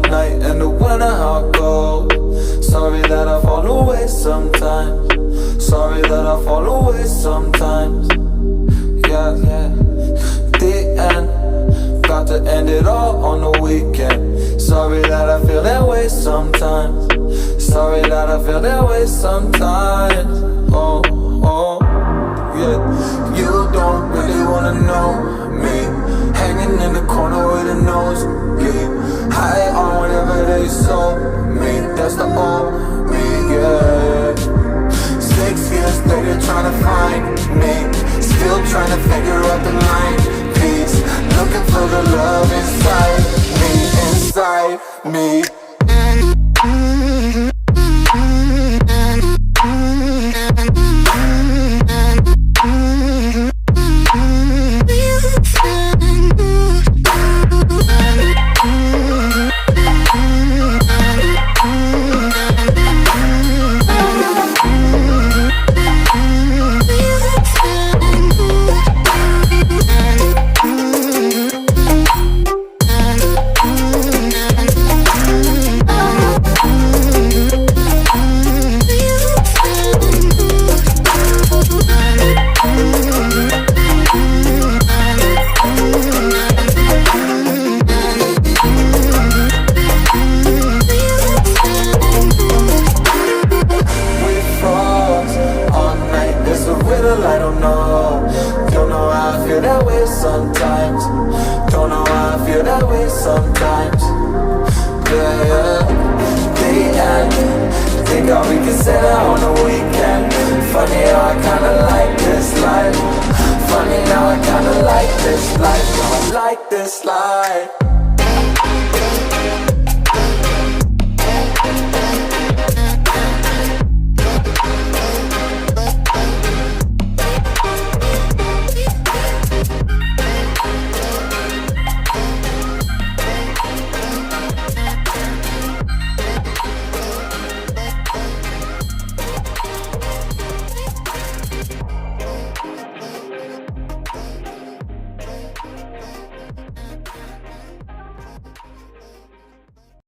night in the winter, how cold. Sorry that I fall away sometimes. Sorry that I fall away sometimes. Yeah, yeah. The end, got to end it all on the weekend. Sorry that I feel that way sometimes. Sorry that I feel that way sometimes. Oh, oh, yeah. You don't really wanna know me, hanging in the corner with a nosebleed, high on whatever they sold me. That's the old me, yeah. 6 years later trying to find me, still trying to figure out the line piece, looking for the love inside me, inside me. I don't know how I feel that way sometimes. Don't know how I feel that way sometimes. Yeah, yeah. The end, think how we can say that on the weekend. Funny how I kinda like this life. Funny how I kinda like this life. I like this life.